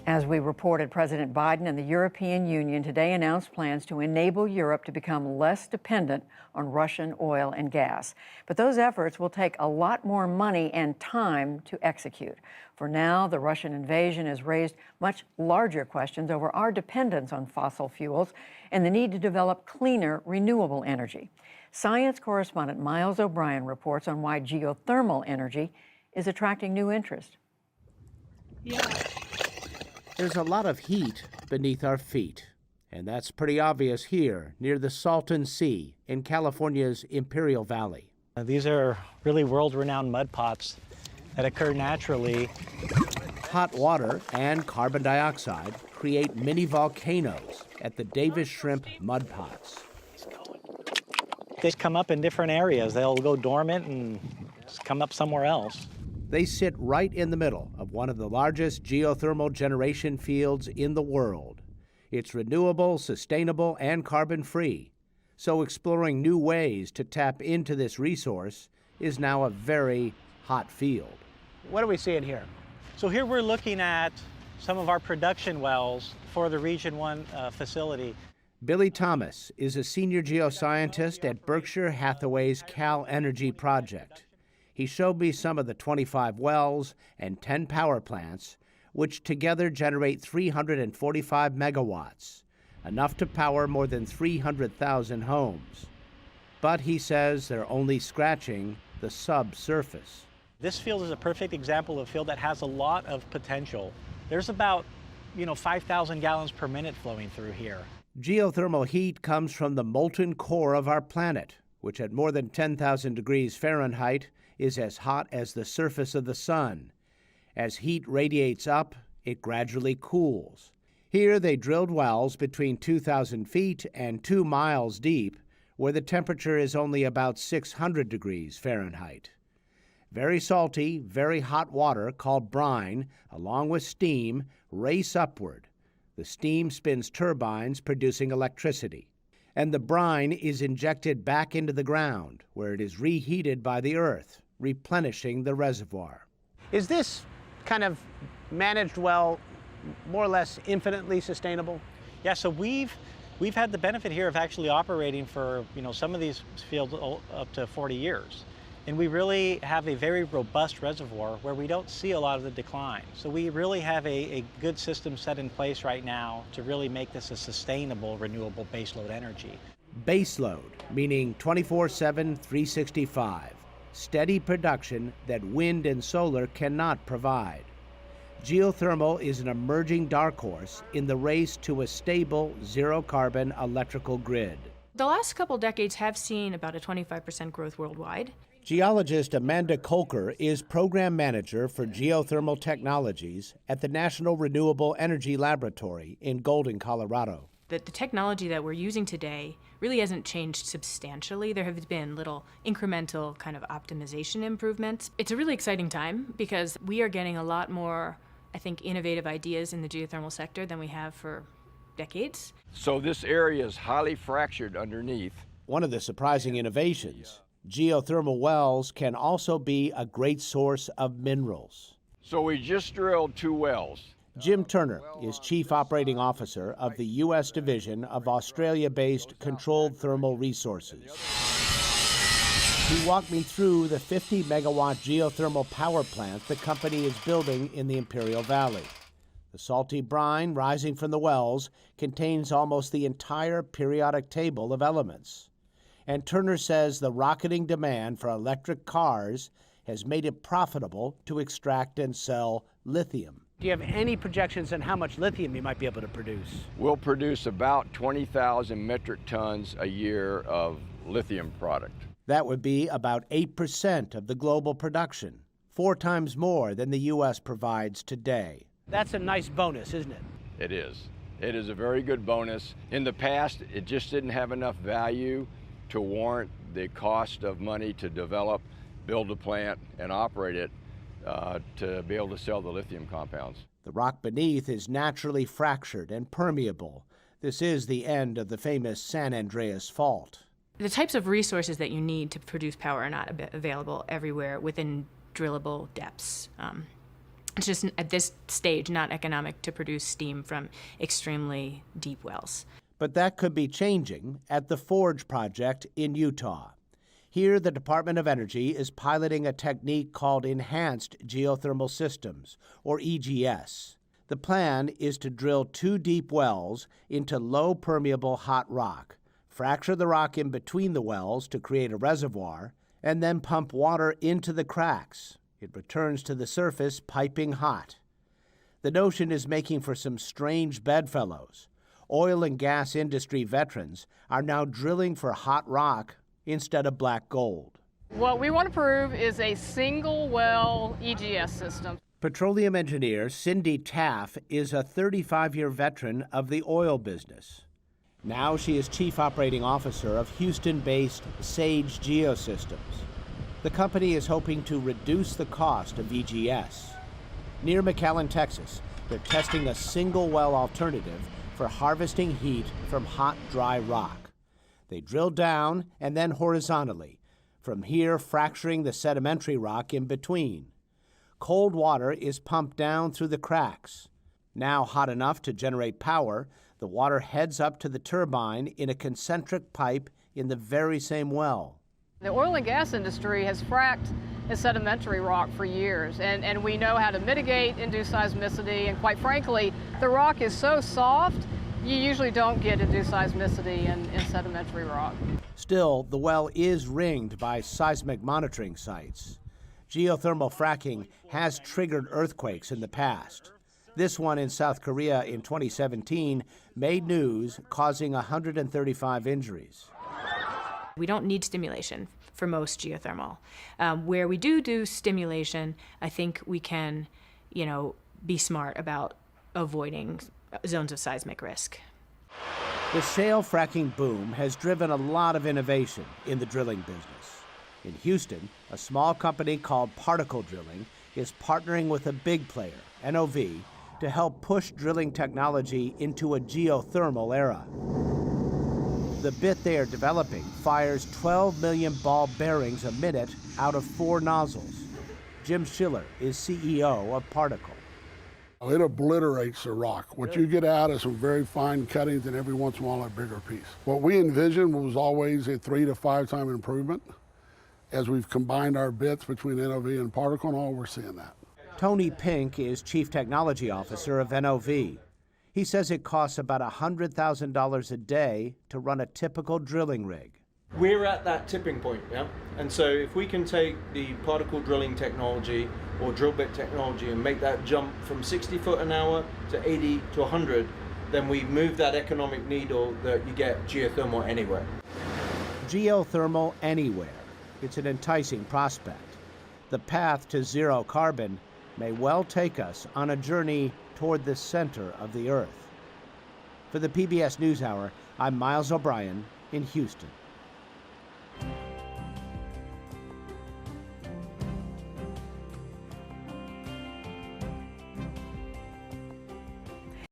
As we reported, President Biden and the European Union today announced plans to enable Europe to become less dependent on Russian oil and gas. But those efforts will take a lot more money and time to execute. For now, the Russian invasion has raised much larger questions over our dependence on fossil fuels and the need to develop cleaner, renewable energy. Science correspondent Miles O'Brien reports on why geothermal energy is attracting new interest. There's a lot of heat beneath our feet, and that's pretty obvious here near the Salton Sea in California's Imperial Valley. These are really world-renowned mud pots that occur naturally. Hot water and carbon dioxide create mini volcanoes at the Davis Shrimp mud pots. They come up in different areas. They'll go dormant and just come up somewhere else. They sit right in the middle of one of the largest geothermal generation fields in the world. It's renewable, sustainable, and carbon-free. So exploring new ways to tap into this resource is now a very hot field. What are we seeing here? So here we're looking at some of our production wells for the Region 1 facility. Billy Thomas is a senior geoscientist at Berkshire Hathaway's Cal Energy project. He showed me some of the 25 wells and 10 power plants, which together generate 345 megawatts, enough to power more than 300,000 homes. But he says they're only scratching the subsurface. This field is a perfect example of a field that has a lot of potential. There's about, 5,000 gallons per minute flowing through here. Geothermal heat comes from the molten core of our planet, which at more than 10,000 degrees Fahrenheit is as hot as the surface of the sun. As heat radiates up, it gradually cools. Here they drilled wells between 2,000 feet and 2 miles deep, where the temperature is only about 600 degrees Fahrenheit. Very salty, very hot water called brine, along with steam, race upward. The steam spins turbines producing electricity, and the brine is injected back into the ground, where it is reheated by the earth, replenishing the reservoir. Is this kind of managed well more or less infinitely sustainable? Yeah, so we've had the benefit here of actually operating for, some of these fields up to 40 years. And we really have a very robust reservoir where we don't see a lot of the decline. So we really have a good system set in place right now to really make this a sustainable, renewable baseload energy. Baseload, meaning 24/7, 365. Steady production that wind and solar cannot provide. Geothermal is an emerging dark horse in the race to a stable, zero-carbon electrical grid. The last couple decades have seen about a 25% growth worldwide. Geologist Amanda Kolker is program manager for geothermal technologies at the National Renewable Energy Laboratory in Golden, Colorado. The technology that we're using today really hasn't changed substantially. There have been little incremental kind of optimization improvements. It's a really exciting time because we are getting a lot more, I think, innovative ideas in the geothermal sector than we have for decades. So this area is highly fractured underneath. One of the surprising innovations, geothermal wells can also be a great source of minerals. So we just drilled 2 wells. Jim Turner is Chief Operating Officer of the U.S. Division of Australia-based Controlled Thermal Resources. He walked me through the 50-megawatt geothermal power plant the company is building in the Imperial Valley. The salty brine rising from the wells contains almost the entire periodic table of elements. And Turner says the rocketing demand for electric cars has made it profitable to extract and sell lithium. Do you have any projections on how much lithium you might be able to produce? We'll produce about 20,000 metric tons a year of lithium product. That would be about 8% of the global production, 4 times more than the U.S. provides today. That's a nice bonus, isn't it? It is. It is a very good bonus. In the past, it just didn't have enough value to warrant the cost of money to develop, build a plant, and operate it to be able to sell the lithium compounds. The rock beneath is naturally fractured and permeable. This is the end of the famous San Andreas Fault. The types of resources that you need to produce power are not available everywhere within drillable depths. It's just at this stage not economic to produce steam from extremely deep wells. But that could be changing at the Forge project in Utah. Here, the Department of Energy is piloting a technique called Enhanced Geothermal Systems, or EGS. The plan is to drill 2 deep wells into low permeable hot rock, fracture the rock in between the wells to create a reservoir, and then pump water into the cracks. It returns to the surface piping hot. The notion is making for some strange bedfellows. Oil and gas industry veterans are now drilling for hot rock instead of black gold. What we want to prove is a single well EGS system. Petroleum engineer Cindy Taff is a 35-year veteran of the oil business. Now she is chief operating officer of Houston-based Sage Geosystems. The company is hoping to reduce the cost of EGS. Near McAllen, Texas, they're testing a single well alternative for harvesting heat from hot, dry rock. They drill down and then horizontally, from here fracturing the sedimentary rock in between. Cold water is pumped down through the cracks. Now hot enough to generate power, the water heads up to the turbine in a concentric pipe in the very same well. The oil and gas industry has fracked a sedimentary rock for years, and we know how to mitigate induced seismicity, and quite frankly, the rock is so soft, you usually don't get induced seismicity in sedimentary rock. Still, the well is ringed by seismic monitoring sites. Geothermal fracking has triggered earthquakes in the past. This one in South Korea in 2017 made news, causing 135 injuries. We don't need stimulation for most geothermal. Where we do stimulation, I think we can, be smart about avoiding zones of seismic risk. The shale fracking boom has driven a lot of innovation in the drilling business. In Houston, a small company called Particle Drilling is partnering with a big player, NOV, to help push drilling technology into a geothermal era. The bit they are developing fires 12 million ball bearings a minute out of 4 nozzles. Jim Schiller is CEO of Particle. It obliterates the rock. What you get out is some very fine cuttings and every once in a while a bigger piece. What we envisioned was always a 3 to 5 time improvement. As we've combined our bits between NOV and Particle and all, we're seeing that. Tony Pink is Chief Technology Officer of NOV. He says it costs about $100,000 a day to run a typical drilling rig. We're at that tipping point, yeah? And so if we can take the particle drilling technology or drill bit technology and make that jump from 60 foot an hour to 80 to 100, then we move that economic needle that you get geothermal anywhere. Geothermal anywhere. It's an enticing prospect. The path to zero carbon may well take us on a journey toward the center of the earth. For the PBS NewsHour, I'm Miles O'Brien in Houston.